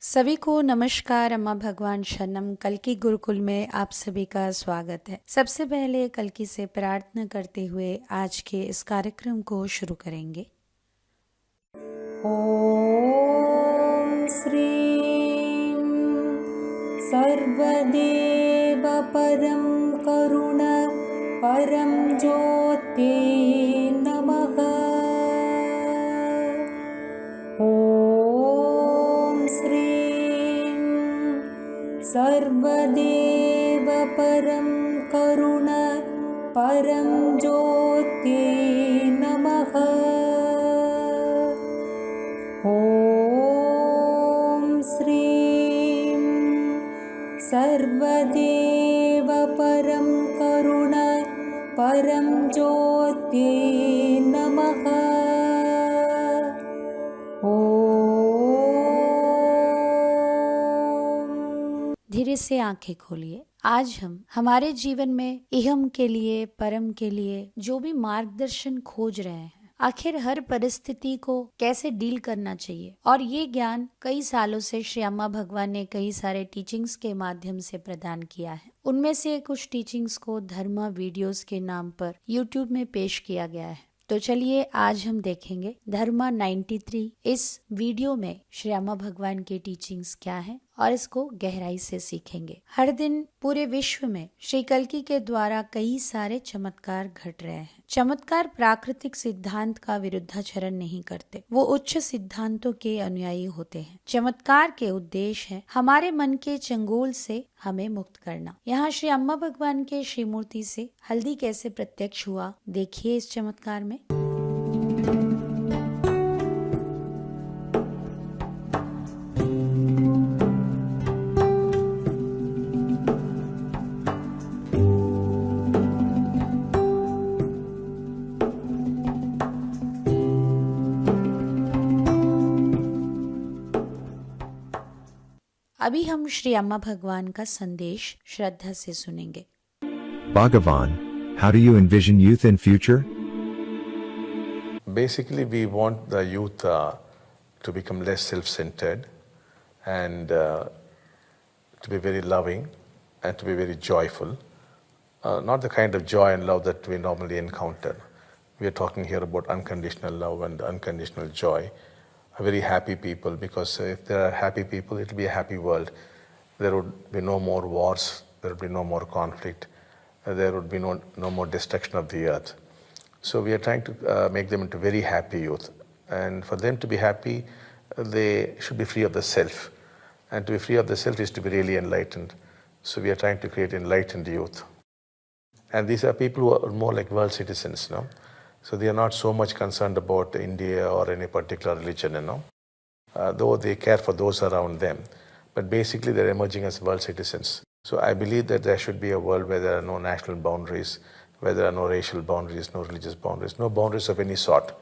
सभी को नमस्कार। अम्मा भगवान शरणम। कल्कि गुरुकुल में आप सभी का स्वागत है। सबसे पहले कल्कि से प्रार्थना करते हुए आज के इस कार्यक्रम को शुरू करेंगे। ॐ श्रीं सर्वदेव परं करुण परं ज्योते नमः। ॐ श्रीं सर्वदेव परं करुण परं ज्योते नमः। ॐ श्रीं सर्वदेव परं करुण परं ज्योते नमः। धीरे से आंखें खोलिए। आज हम हमारे जीवन में इहम के लिए, परम के लिए जो भी मार्गदर्शन खोज रहे हैं, आखिर हर परिस्थिति को कैसे डील करना चाहिए, और ये ज्ञान कई सालों से श्री अम्मा भगवान ने कई सारे टीचिंग्स के माध्यम से प्रदान किया है। उनमें से कुछ टीचिंग्स को धर्मा वीडियोस के नाम पर यूट्यूब में पेश किया गया है। तो चलिए आज हम देखेंगे धर्मा 93 इस वीडियो में श्री अम्मा भगवान के टीचिंग्स क्या है और इसको गहराई से सीखेंगे। हर दिन पूरे विश्व में श्री कल्कि के द्वारा कई सारे चमत्कार घट रहे हैं। चमत्कार प्राकृतिक सिद्धांत का विरुद्धाचरण नहीं करते, वो उच्च सिद्धांतों के अनुयायी होते हैं। चमत्कार के उद्देश्य है हमारे मन के चंगुल से हमें मुक्त करना। यहाँ श्री अम्मा भगवान के श्रीमूर्ति से हल्दी कैसे प्रत्यक्ष हुआ, देखिए इस चमत्कार में। अभी हम श्री अम्मा भगवान का संदेश श्रद्धा से सुनेंगे। Bhagavan, how do you envision youth in future? Basically, we want the youth to become less self-centered and to be very loving and to be very joyful. Not the kind of joy and love that we normally encounter. We are talking here about unconditional love and unconditional joy. Very happy people, because if there are happy people, it will be a happy world. There would be no more wars, there would be no more conflict, there would be no more destruction of the earth. So we are trying to make them into very happy youth. And for them to be happy, they should be free of the self. And to be free of the self is to be really enlightened. So we are trying to create enlightened youth. And these are people who are more like world citizens, no? So they are not so much concerned about India or any particular religion, though they care for those around them. But basically they're emerging as world citizens. So I believe that there should be a world where there are no national boundaries, where there are no racial boundaries, no religious boundaries, no boundaries of any sort.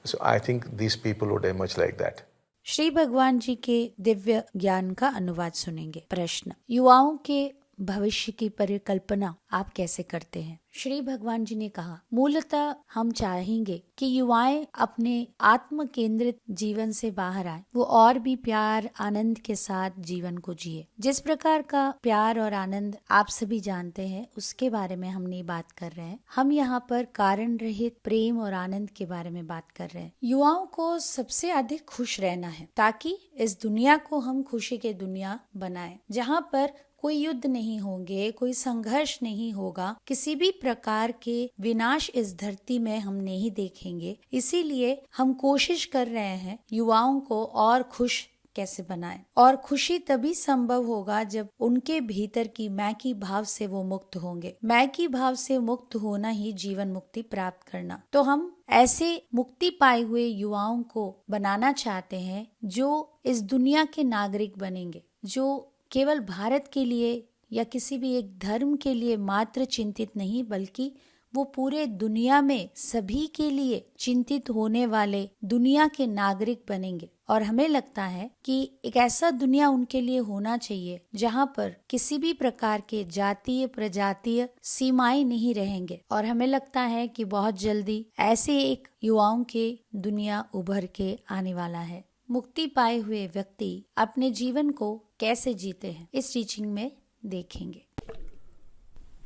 So I think these people would emerge like that. Shri भगवान जी के दिव्य ज्ञान का अनुवाद सुनेंगे। प्रश्न: युवाओं के भविष्य की परिकल्पना आप कैसे करते हैं? श्री भगवान जी ने कहा, मूलतः हम चाहेंगे कि युवाएं अपने आत्म केंद्रित जीवन से बाहर आए, वो और भी प्यार आनंद के साथ जीवन को जिए। जिस प्रकार का प्यार और आनंद आप सभी जानते हैं, उसके बारे में हम नहीं बात कर रहे हैं। हम यहाँ पर कारण रहित प्रेम और आनंद के बारे में बात कर रहे हैं। युवाओं को सबसे अधिक खुश रहना है, ताकि इस दुनिया को हम खुशी की दुनिया बनाएं, जहाँ पर कोई युद्ध नहीं होंगे, कोई संघर्ष नहीं होगा, किसी भी प्रकार के विनाश इस धरती में हम नहीं देखेंगे। इसीलिए हम कोशिश कर रहे हैं युवाओं को और खुश कैसे बनाएं। और खुशी तभी संभव होगा जब उनके भीतर की मैं की भाव से वो मुक्त होंगे। मैं की भाव से मुक्त होना ही जीवन मुक्ति प्राप्त करना। तो हम ऐसे मुक्ति पाए हुए युवाओं को बनाना चाहते हैं जो इस दुनिया के नागरिक बनेंगे, जो केवल भारत के लिए या किसी भी एक धर्म के लिए मात्र चिंतित नहीं, बल्कि वो पूरे दुनिया में सभी के लिए चिंतित होने वाले दुनिया के नागरिक बनेंगे। और हमें लगता है कि एक ऐसा दुनिया उनके लिए होना चाहिए जहाँ पर किसी भी प्रकार के जातीय प्रजातीय सीमाएं नहीं रहेंगे। और हमें लगता है कि बहुत जल्दी ऐसे एक युवाओं के दुनिया उभर के आने वाला है। मुक्ति पाए हुए व्यक्ति अपने जीवन को कैसे जीते हैं, इस टीचिंग में देखेंगे।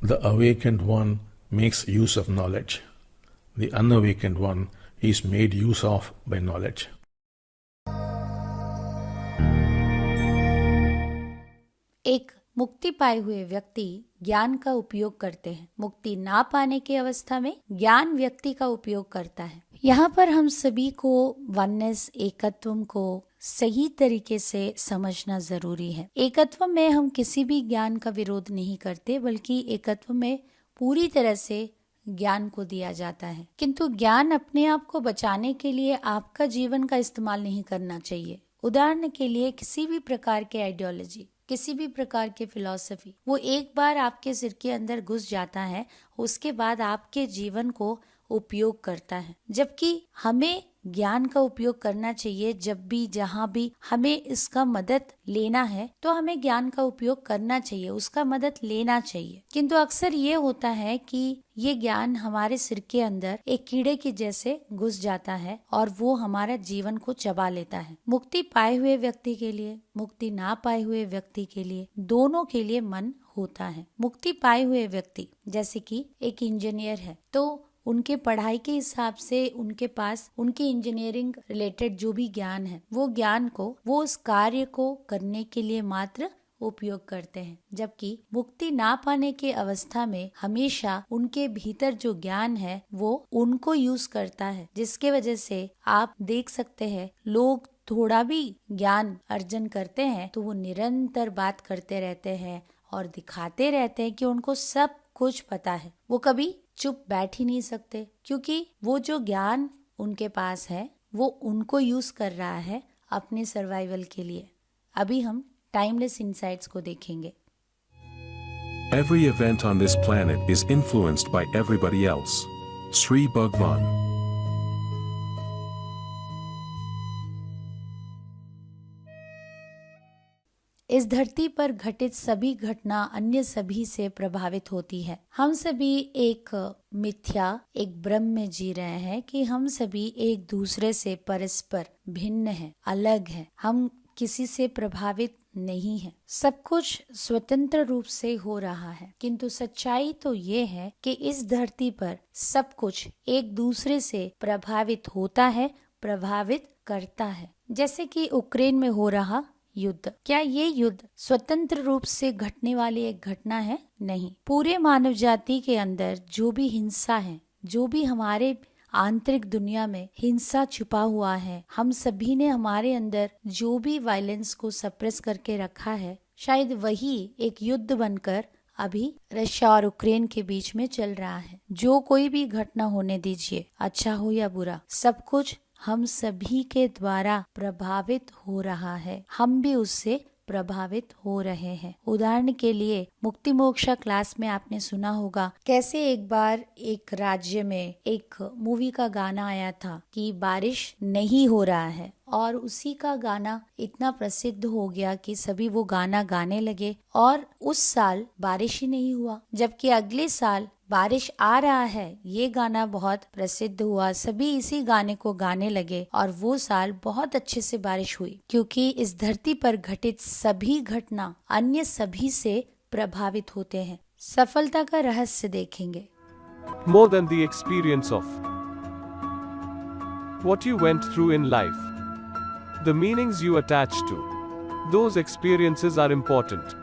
The awakened one makes use of knowledge. The unawakened one is made use of by knowledge. एक मुक्ति पाए हुए व्यक्ति ज्ञान का उपयोग करते हैं। मुक्ति ना पाने की अवस्था में ज्ञान व्यक्ति का उपयोग करता है। यहाँ पर हम सभी को वननेस, एकत्व को सही तरीके से समझना जरूरी है। एकत्व में हम किसी भी ज्ञान का विरोध नहीं करते, बल्कि एकत्व में पूरी तरह से ज्ञान को दिया जाता है। किंतु ज्ञान अपने आप को बचाने के लिए आपका जीवन का इस्तेमाल नहीं करना चाहिए। उदाहरण के लिए किसी भी प्रकार के आइडियोलॉजी, किसी भी प्रकार के फिलॉसफी, वो एक बार आपके सिर के अंदर घुस जाता है, उसके बाद आपके जीवन को उपयोग करता है। जबकि हमें ज्ञान का उपयोग करना चाहिए। जब भी जहाँ भी हमें इसका मदद लेना है तो हमें ज्ञान का उपयोग करना चाहिए, उसका मदद लेना चाहिए। किंतु अक्सर ये होता है कि ये ज्ञान हमारे सिर के अंदर एक कीड़े के जैसे घुस जाता है और वो हमारे जीवन को चबा लेता है। मुक्ति पाए हुए व्यक्ति के लिए, मुक्ति ना पाए हुए व्यक्ति के लिए, दोनों के लिए मन होता है। मुक्ति पाए हुए व्यक्ति जैसे कि एक इंजीनियर है, तो उनके पढ़ाई के हिसाब से उनके पास उनके इंजीनियरिंग रिलेटेड जो भी ज्ञान है, वो ज्ञान को वो उस कार्य को करने के लिए मात्र उपयोग करते हैं। जबकि मुक्ति ना पाने के अवस्था में हमेशा उनके भीतर जो ज्ञान है वो उनको यूज करता है, जिसके वजह से आप देख सकते हैं लोग थोड़ा भी ज्ञान अर्जन करते हैं तो वो निरंतर बात करते रहते हैं और दिखाते रहते हैं कि उनको सब कुछ पता है। वो कभी चुप बैठ ही नहीं सकते, क्योंकि वो जो ज्ञान उनके पास है वो उनको यूज कर रहा है अपने सर्वाइवल के लिए। अभी हम टाइमलेस इनसाइट्स को देखेंगे। Every event on this planet is influenced by everybody else. Sri Bhagwan. इस धरती पर घटित सभी घटना अन्य सभी से प्रभावित होती है। हम सभी एक मिथ्या, एक भ्रम में जी रहे हैं कि हम सभी एक दूसरे से परस्पर भिन्न हैं, अलग हैं। हम किसी से प्रभावित नहीं है। सब कुछ स्वतंत्र रूप से हो रहा है। किंतु सच्चाई तो ये है कि इस धरती पर सब कुछ एक दूसरे से प्रभावित होता है, प्रभावित करता है। जैसे कि यूक्रेन में हो रहा युद्ध, क्या ये युद्ध स्वतंत्र रूप से घटने वाली एक घटना है? नहीं। पूरे मानव जाति के अंदर जो भी हिंसा है, जो भी हमारे आंतरिक दुनिया में हिंसा छुपा हुआ है, हम सभी ने हमारे अंदर जो भी वायलेंस को सप्रेस करके रखा है, शायद वही एक युद्ध बनकर अभी रशिया और यूक्रेन के बीच में चल रहा है। जो कोई भी घटना होने दीजिए, अच्छा हो या बुरा, सब कुछ हम सभी के द्वारा प्रभावित हो रहा है। हम भी उससे प्रभावित हो रहे हैं। उदाहरण के लिए मुक्ति मोक्षा क्लास में आपने सुना होगा कैसे एक बार एक राज्य में एक मूवी का गाना आया था कि बारिश नहीं हो रहा है, और उसी का गाना इतना प्रसिद्ध हो गया कि सभी वो गाना गाने लगे और उस साल बारिश ही नहीं हुआ। जबकि अगले साल बारिश आ रहा है, ये गाना बहुत प्रसिद्ध हुआ, सभी इसी गाने को गाने लगे और वो साल बहुत अच्छे से बारिश हुई, क्योंकि इस धरती पर घटित सभी घटना अन्य सभी से प्रभावित होते हैं। सफलता का रहस्य देखेंगे। More than the experience of what you went through in life, the meanings you attach to, those experiences are important.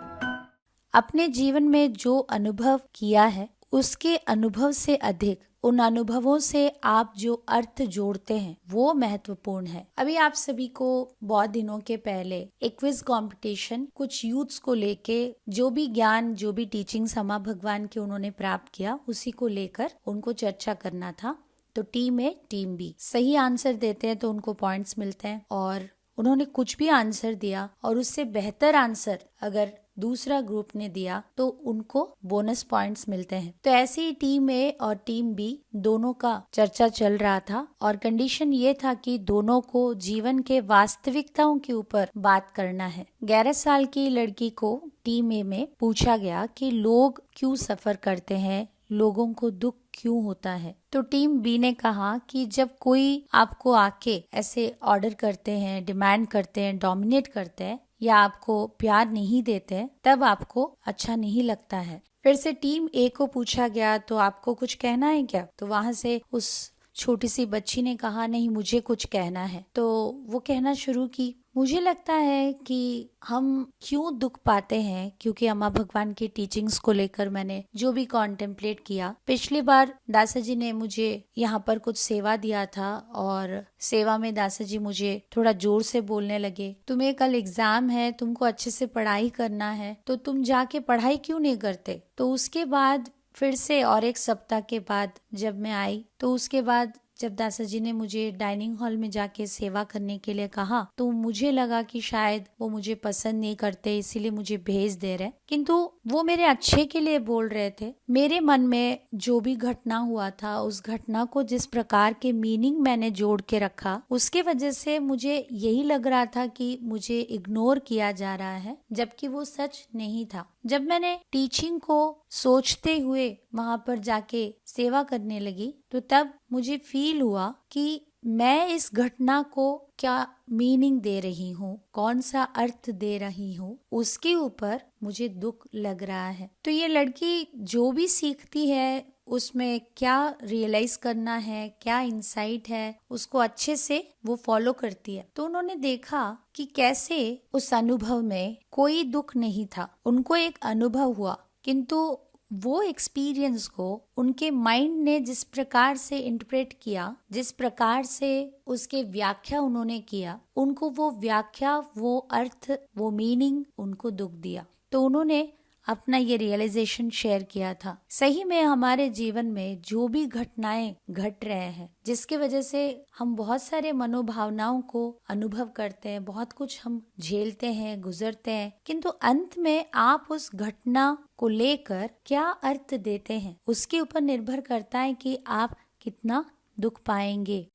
अपने जीवन में जो अनुभव किया है उसके अनुभव से अधिक उन अनुभवों से आप जो अर्थ जोड़ते हैं वो महत्वपूर्ण है। अभी आप सभी को बहुत दिनों के पहले एक क्विज कंपटीशन कुछ यूथ्स को लेके जो भी ज्ञान, जो भी टीचिंग्स हमा भगवान के उन्होंने प्राप्त किया, उसी को लेकर उनको चर्चा करना था। तो टीम ए, टीम बी सही आंसर देते हैं तो उनको पॉइंट्स मिलते हैं, और उन्होंने कुछ भी आंसर दिया और उससे बेहतर आंसर अगर दूसरा ग्रुप ने दिया तो उनको बोनस पॉइंट्स मिलते हैं। तो ऐसे ही टीम ए और टीम बी दोनों का चर्चा चल रहा था और कंडीशन ये था कि दोनों को जीवन के वास्तविकताओं के ऊपर बात करना है। 11 साल की लड़की को टीम ए में पूछा गया कि लोग क्यों सफर करते हैं, लोगों को दुख क्यों होता है। तो टीम बी ने कहा कि जब कोई आपको आके ऐसे ऑर्डर करते हैं, डिमांड करते हैं, डोमिनेट करते हैं या आपको प्यार नहीं देते, तब आपको अच्छा नहीं लगता है। फिर से टीम ए को पूछा गया तो आपको कुछ कहना है क्या? तो वहां से उस छोटी सी बच्ची ने कहा नहीं, मुझे कुछ कहना है। तो वो कहना शुरू की, मुझे लगता है कि हम क्यों दुख पाते हैं, क्योंकि अम्मा भगवान की टीचिंग्स को लेकर मैंने जो भी कॉन्टेम्पलेट किया। पिछली बार दासा जी ने मुझे यहाँ पर कुछ सेवा दिया था और सेवा में दासा जी मुझे थोड़ा जोर से बोलने लगे, तुम्हें कल एग्जाम है, तुमको अच्छे से पढ़ाई करना है, तो तुम जाके पढ़ाई क्यों नहीं करते। तो उसके बाद फिर से और एक सप्ताह के बाद जब मैं आई, तो उसके बाद जब दासा जी ने मुझे डाइनिंग हॉल में जाके सेवा करने के लिए कहा, तो मुझे लगा कि शायद वो मुझे पसंद नहीं करते, इसीलिए मुझे भेज दे रहे। किंतु वो मेरे अच्छे के लिए बोल रहे थे। मेरे मन में जो भी घटना हुआ था, उस घटना को जिस प्रकार के मीनिंग मैंने जोड़ के रखा, उसके वजह से मुझे यही लग रहा था कि मुझे इग्नोर किया जा रहा है, जबकि वो सच नहीं था। जब मैंने टीचिंग को सोचते हुए वहां पर जाके सेवा करने लगी, तो तब मुझे फील हुआ कि मैं इस घटना को क्या मीनिंग दे रही हूँ, कौन सा अर्थ दे रही हूँ, उसके ऊपर मुझे दुख लग रहा है। तो ये लड़की जो भी सीखती है उसमें क्या रियलाइज करना है, क्या इंसाइट है, उसको अच्छे से वो फॉलो करती है। तो उन्होंने देखा कि कैसे उस अनुभव में कोई दुख नहीं था, उनको एक अनुभव हुआ, किंतु वो एक्सपीरियंस को उनके माइंड ने जिस प्रकार से इंटरप्रेट किया, जिस प्रकार से उसके व्याख्या उन्होंने किया, उनको वो व्याख्या, वो अर्थ, वो मीनिंग उनको दुख दिया। तो उन्होंने अपना ये रियलाइजेशन शेयर किया था। सही में हमारे जीवन में जो भी घटनाएं घट रहे हैं, जिसके वजह से हम बहुत सारे मनोभावनाओं को अनुभव करते हैं, बहुत कुछ हम झेलते हैं, गुजरते हैं, किंतु अंत में आप उस घटना को लेकर क्या अर्थ देते हैं, उसके ऊपर निर्भर करता है कि आप कितना दुख पाएंगे।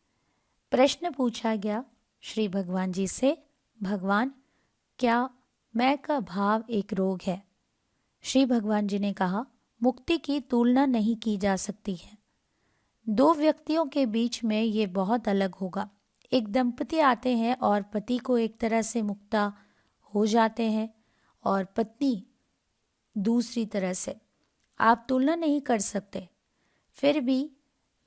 प्रश्न पूछा गया श्री भगवान जी से, भगवान क्या मैं का भाव एक रोग है? श्री भगवान जी ने कहा, मुक्ति की तुलना नहीं की जा सकती है। दो व्यक्तियों के बीच में ये बहुत अलग होगा। एक दंपति आते हैं और पति को एक तरह से मुक्ता हो जाते हैं और पत्नी दूसरी तरह से। आप तुलना नहीं कर सकते। फिर भी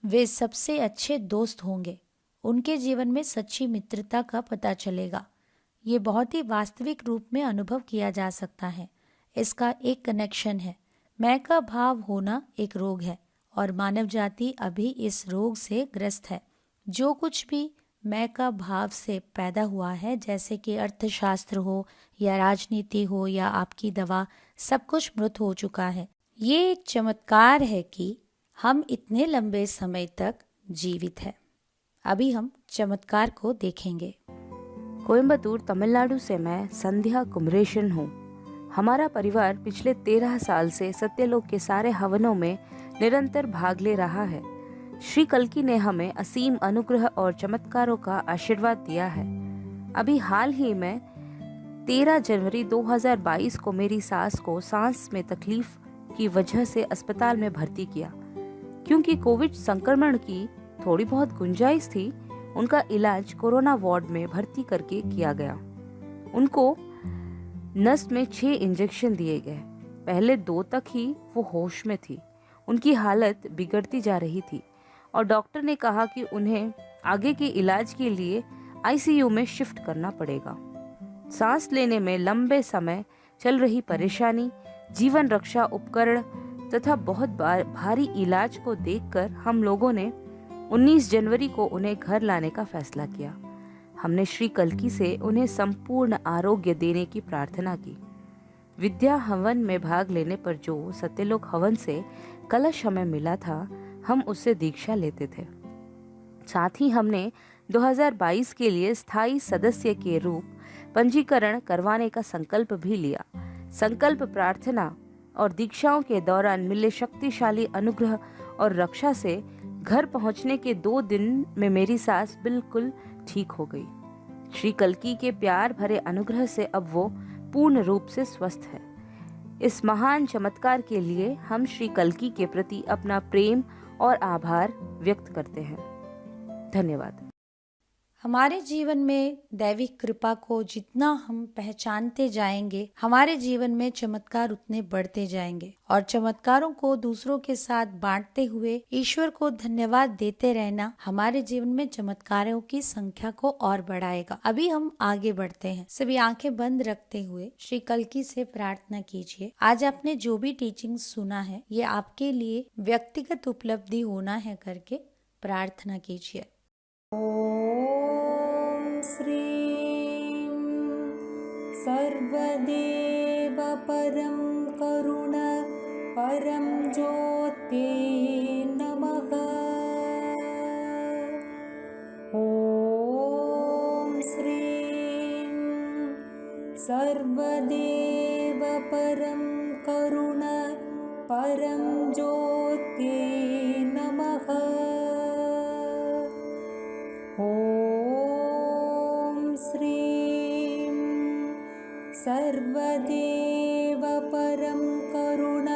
वे सबसे अच्छे दोस्त होंगे। उनके जीवन में सच्ची मित्रता का पता चलेगा। ये बहुत ही वास्तविक रूप में अनुभव किया जा सकता है। इसका एक कनेक्शन है। मैं का भाव होना एक रोग है और मानव जाति अभी इस रोग से ग्रस्त है। जो कुछ भी मैं का भाव से पैदा हुआ है, जैसे कि अर्थशास्त्र हो या राजनीति हो या आपकी दवा, सब कुछ मृत हो चुका है। ये एक चमत्कार है कि हम इतने लंबे समय तक जीवित हैं। अभी हम चमत्कार को देखेंगे। कोयम्बतूर, तमिलनाडु से मैं संध्या कुमरेशन हूँ। हमारा परिवार पिछले 13 साल से सत्यलोक के सारे हवनों में निरंतर भाग ले रहा है। श्री कल्की ने हमें असीम अनुग्रह और चमत्कारों का आशीर्वाद दिया है। अभी हाल ही में 13 जनवरी 2022 को मेरी सास को सांस में तकलीफ की वजह से अस्पताल में भर्ती किया। क्योंकि कोविड संक्रमण की थोड़ी बहुत गुंजाइश थी, उनका इलाज कोरोना वार्ड में भर्ती करके किया गया। उनको नस में 6 इंजेक्शन दिए गए। पहले 2 तक ही वो होश में थी। उनकी हालत बिगड़ती जा रही थी और डॉक्टर ने कहा कि उन्हें आगे के इलाज के लिए आईसीयू में शिफ्ट करना पड़ेगा। सांस लेने में लंबे समय चल रही परेशानी, जीवन रक्षा उपकरण तथा बहुत भारी इलाज को देखकर हम लोगों ने 19 जनवरी को उन्हें घर लाने का फैसला किया। हमने श्री कल्की से उन्हें संपूर्ण आरोग्य देने की प्रार्थना की। विद्या हवन में भाग लेने पर जो सत्यलोक हवन से कलश हमें मिला था, हम उससे दीक्षा लेते थे। साथ ही हमने 2022 के लिए स्थायी सदस्य के रूप पंजीकरण करवाने का संकल्प भी लिया। संकल्प प्रार्थना और दीक्षाओं के दौरान मिले शक्तिशाली अनुग्रह और रक्षा से घर पहुंचने के 2 दिन में मेरी सास बिल्कुल ठीक हो गई। श्री कल्की के प्यार भरे अनुग्रह से अब वो पूर्ण रूप से स्वस्थ है। इस महान चमत्कार के लिए हम श्री कल्की के प्रति अपना प्रेम और आभार व्यक्त करते हैं। धन्यवाद। हमारे जीवन में दैविक कृपा को जितना हम पहचानते जाएंगे, हमारे जीवन में चमत्कार उतने बढ़ते जाएंगे और चमत्कारों को दूसरों के साथ बांटते हुए ईश्वर को धन्यवाद देते रहना हमारे जीवन में चमत्कारों की संख्या को और बढ़ाएगा। अभी हम आगे बढ़ते हैं। सभी आंखें बंद रखते हुए श्री कल्की से प्रार्थना कीजिए। आज आपने जो भी टीचिंग सुना है ये आपके लिए व्यक्तिगत उपलब्धि होना है करके प्रार्थना कीजिए। ॐ श्रीं सर्वदेव परं करुण परं ज्योते नमः। ॐ श्रीं सर्वदेव परं करुण परं ज्योते नमः। ॐ श्रीं सर्वदेव परं करुण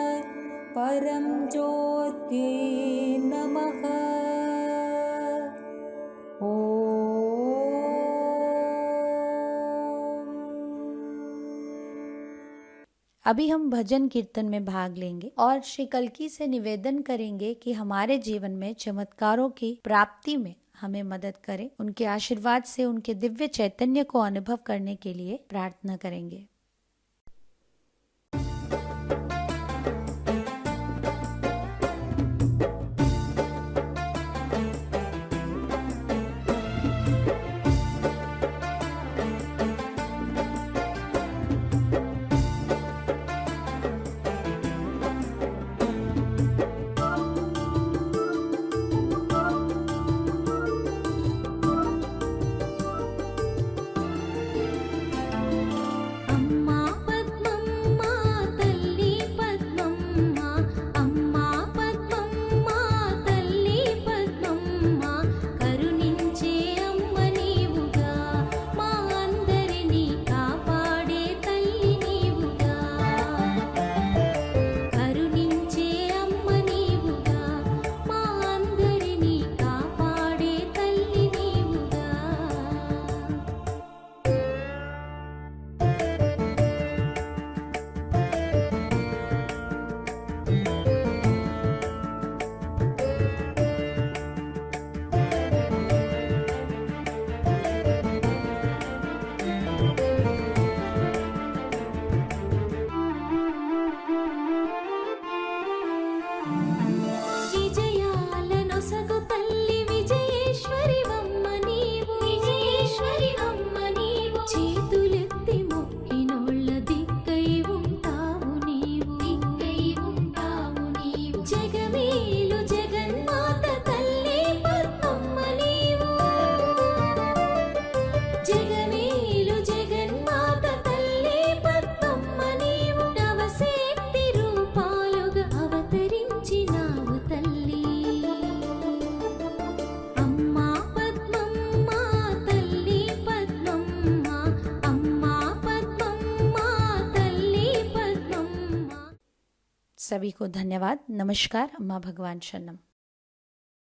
परं ज्योते नमः। अभी हम भजन कीर्तन में भाग लेंगे और श्री कल्की से निवेदन करेंगे कि हमारे जीवन में चमत्कारों की प्राप्ति में हमें मदद करें। उनके आशीर्वाद से उनके दिव्य चैतन्य को अनुभव करने के लिए प्रार्थना करेंगे। सभी को धन्यवाद। नमस्कार। अम्मा भगवान शरणम।